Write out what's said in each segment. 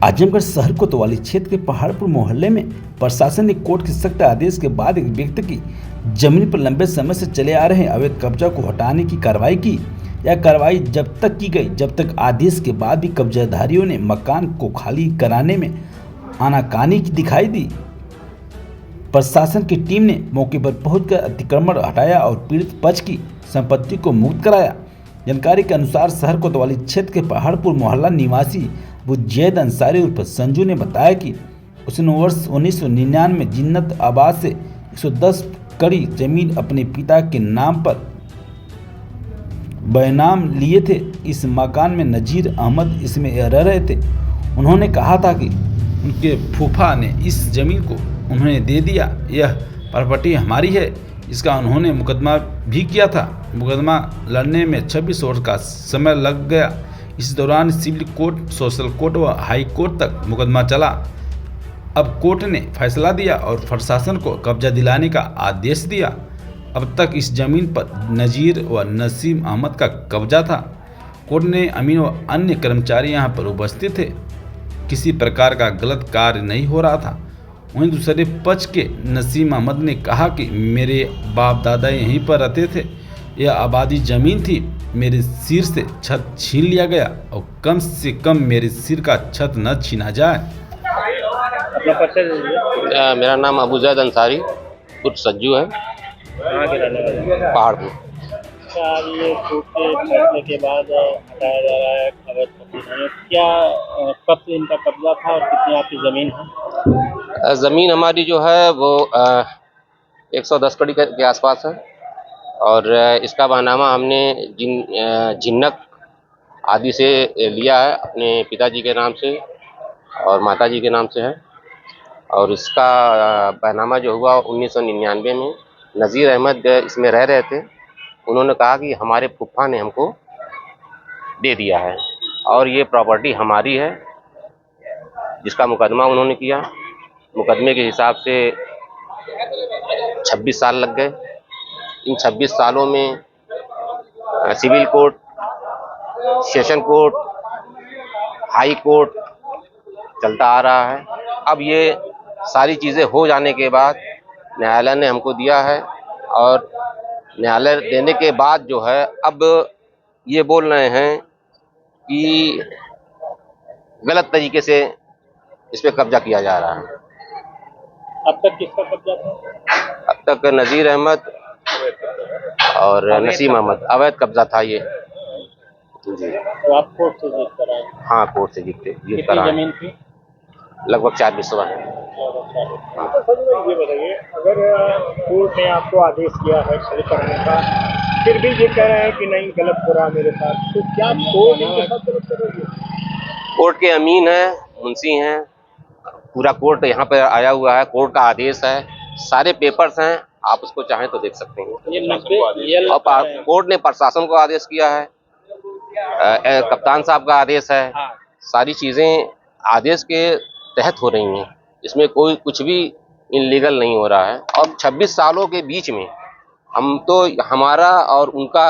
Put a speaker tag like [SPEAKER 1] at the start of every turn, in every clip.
[SPEAKER 1] आजमगढ़ शहर कोतवाली क्षेत्र के पहाड़पुर मोहल्ले में प्रशासन ने कोर्ट के सख्त आदेश के बाद एक व्यक्ति की जमीन पर लंबे समय से चले आ रहे अवैध कब्जा को हटाने की कार्रवाई की। यह कार्रवाई जब तक की गई जब तक आदेश के बाद भी कब्जाधारियों ने मकान को खाली कराने में आनाकानी की दिखाई दी। प्रशासन की टीम ने मौके पर पहुंचकर अतिक्रमण हटाया और पीड़ित पक्ष की संपत्ति को मुक्त कराया। जानकारी के अनुसार शहर कोतवाली क्षेत्र के पहाड़पुर मोहल्ला निवासी बुजैद अंसारी उर्फ संजू ने बताया कि उसने वर्ष 1999 में जिन्नत आबाद से 110 कड़ी जमीन अपने पिता के नाम पर बेनाम लिए थे। इस मकान में नजीर अहमद इसमें रह रहे थे। उन्होंने कहा था कि उनके फूफा ने इस जमीन को उन्हें दे दिया, यह प्रॉपर्टी हमारी है। इसका उन्होंने मुकदमा भी किया था। मुकदमा लड़ने में 26 वर्ष का समय लग गया। इस दौरान सिविल कोर्ट, सोशल कोर्ट व हाई कोर्ट तक मुकदमा चला। अब कोर्ट ने फैसला दिया और प्रशासन को कब्जा दिलाने का आदेश दिया। अब तक इस जमीन पर नजीर व नसीम अहमद का कब्जा था। कोर्ट ने अमीन व अन्य कर्मचारी यहां पर उपस्थित थे। किसी प्रकार का गलत कार्य नहीं हो रहा था। वहीं दूसरे पक्ष के नसीम अहमद ने कहा कि मेरे बाप दादा यहीं पर रहते थे, यह आबादी ज़मीन थी। मेरे सिर से छत छीन लिया गया और कम से कम मेरे सिर का छत न छीना जाए।
[SPEAKER 2] मेरा नाम अबूजैद अंसारी उर्फ सज्जू है, पहाड़पुर।
[SPEAKER 3] ये कोर्ट के फैसले के बाद हटाया जा रहा है अवैध कब्जा, क्या कब से इनका कब्जा था और कितनी आपकी ज़मीन है?
[SPEAKER 2] ज़मीन हमारी जो है वो 110 कड़ी के आसपास है और इसका बहनामा हमने जिन्नक आदि से लिया है, अपने पिताजी के नाम से और माताजी के नाम से है। और इसका बहनामा जो हुआ 1999 में नज़ीर अहमद इसमें रह रहे थे। उन्होंने कहा कि हमारे फूफा ने हमको दे दिया है और ये प्रॉपर्टी हमारी है, जिसका मुकदमा उन्होंने किया। मुकदमे के हिसाब से 26 साल लग गए। इन 26 सालों में civil court, session court, high court चलता आ रहा है। अब ये सारी चीज़ें हो जाने के बाद न्यायालय ने हमको दिया है और न्यायालय देने के बाद जो है अब ये बोल रहे हैं कि गलत तरीके से इस पे कब्जा किया जा रहा है।
[SPEAKER 3] अब तक किसका कब्जा था?
[SPEAKER 2] अब तक नज़ीर अहमद और नसीम अहमद अवैध कब्जा था ये जी।
[SPEAKER 3] तो आप कोर्ट से जीत कर आए?
[SPEAKER 2] हाँ, कोर्ट से जीत कर आए।
[SPEAKER 3] जमीन थी?
[SPEAKER 2] लगभग 4 बिस्वा है।
[SPEAKER 3] तो ये बताइए, अगर कोर्ट ने आपको आदेश दिया है खाली करने का, फिर भी ये कह रहे हैं कि नहीं गलत हो रहा मेरे साथ, तो क्या कोर्ट इनके साथ गलत करोगे?
[SPEAKER 2] कोर्ट के अमीन हैं, मुंशी हैं, पूरा कोर्ट यहाँ पर आया हुआ है। कोर्ट का आदेश है, सारे पेपर्स हैं, आप उसको चाहें तो देख सकते हैं।
[SPEAKER 3] ये
[SPEAKER 2] और कोर्ट ने प्रशासन को आदेश किया है, कप्तान साहब का आदेश है। सारी चीज़ें आदेश के तहत हो रही हैं, इसमें कोई कुछ भी इनलीगल नहीं हो रहा है। और 26 सालों के बीच में हम तो, हमारा और उनका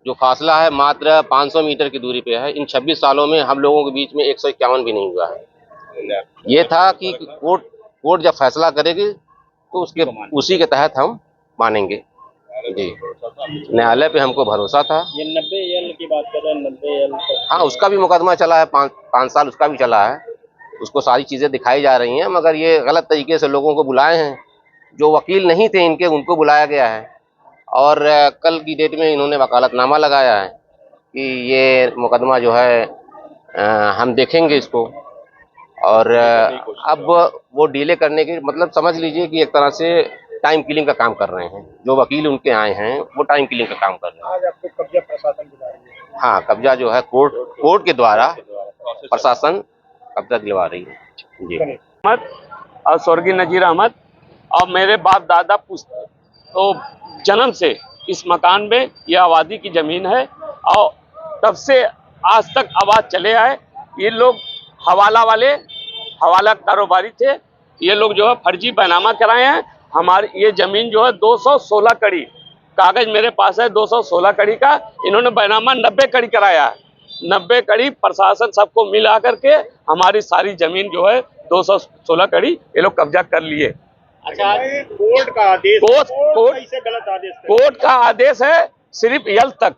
[SPEAKER 2] जो फासला है मात्र 500 मीटर की दूरी पे है। इन 26 सालों में हम लोगों के बीच में 151 भी नहीं हुआ है। ये था कि कोर्ट जब फैसला करेगी तो उसी के तहत हम मानेंगे जी। न्यायालय पे हमको भरोसा था।
[SPEAKER 3] ये 90 एल की बात कर रहे हैं, 90 एल?
[SPEAKER 2] हाँ, उसका भी मुकदमा चला है, 5 साल उसका भी चला है। उसको सारी चीज़ें दिखाई जा रही हैं, मगर ये गलत तरीके से लोगों को बुलाए हैं। जो वकील नहीं थे इनके, उनको बुलाया गया है और कल की डेट में इन्होंने वकालतनामा लगाया है कि ये मुकदमा जो है हम देखेंगे इसको। और अब वो डिले करने के मतलब समझ लीजिए कि एक तरह से टाइम किलिंग का काम कर रहे हैं। जो वकील उनके आए हैं वो टाइम किलिंग का काम कर रहे हैं।
[SPEAKER 3] आज आपको कब्जा प्रशासन दिला रही है?
[SPEAKER 2] हाँ, कब्जा जो है कोर्ट के द्वारा प्रशासन कब्जा दिलवा रही है जी।
[SPEAKER 4] अहमद और स्वर्गीय नजीर अहमद और मेरे बाप दादा तो जन्म से इस मकान में यह आबादी की ज़मीन है और तब से आज तक आवाज़ चले आए। ये लोग हवाला कारोबारी थे। ये लोग जो है फर्जी बैनामा कराए हैं। हमारी ये ज़मीन जो है 216 कड़ी कागज़ मेरे पास है, 216 कड़ी का। इन्होंने बैनामा 90 कड़ी कराया है। 90 कड़ी प्रशासन सबको मिला करके हमारी सारी जमीन जो है 216 कड़ी ये लोग कब्जा कर लिए।
[SPEAKER 3] अच्छा, कोर्ट का आदेश,
[SPEAKER 4] कोर्ट
[SPEAKER 3] कैसे गलत आदेश है?
[SPEAKER 4] कोर्ट का आदेश है सिर्फ यल तक,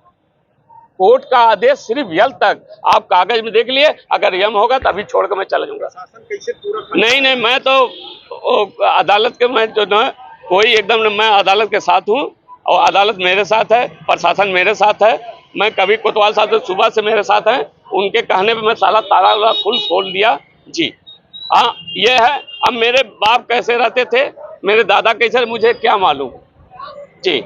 [SPEAKER 4] कोर्ट का आदेश सिर्फ यल तक। आप कागज में देख लिए, अगर यम होगा तभी छोड़ कर मैं चला जाऊंगा।
[SPEAKER 3] शासन कैसे पूरा
[SPEAKER 4] नहीं, मैं तो अदालत के, मैं जो ना कोई एकदम, मैं अदालत के साथ हूँ और अदालत मेरे साथ है, प्रशासन मेरे साथ है। मैं कभी कोतवाल साहब सुबह से मेरे साथ हैं, उनके कहने पे मैं सारा ताला फुल खोल दिया जी। हाँ, ये है। अब मेरे बाप कैसे रहते थे, मेरे दादा कैसे, मुझे क्या मालूम जी।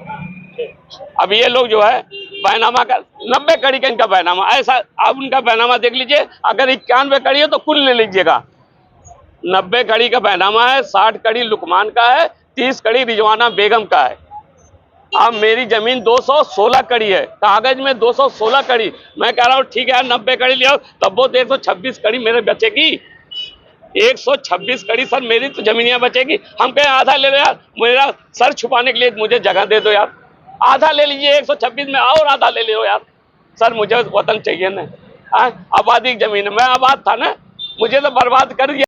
[SPEAKER 4] अब ये लोग जो है बैनामा का 90 कड़ी का इनका बैनामा, ऐसा आप उनका बैनामा देख लीजिए। अगर 91 कड़ी है तो कुल ले लीजिएगा। 90 कड़ी का बैनामा है, 60 कड़ी लुकमान का है, 30 कड़ी रिजवाना बेगम का है। अब मेरी जमीन 216 कड़ी है, कागज में 216 कड़ी। मैं कह रहा हूँ ठीक है 90 कड़ी लिया, तब वो 126 कड़ी मेरे बचेगी। 126 कड़ी सर मेरी तो जमीनियां बचेगी। हम कहें आधा ले लो यार, मेरा सर छुपाने के लिए मुझे जगह दे दो यार, आधा ले लीजिए 126 में, और आधा ले लो यार। सर मुझे वतन चाहिए ना, आबादी की जमीन है, मैं आबाद था ना, मुझे तो बर्बाद कर दिया।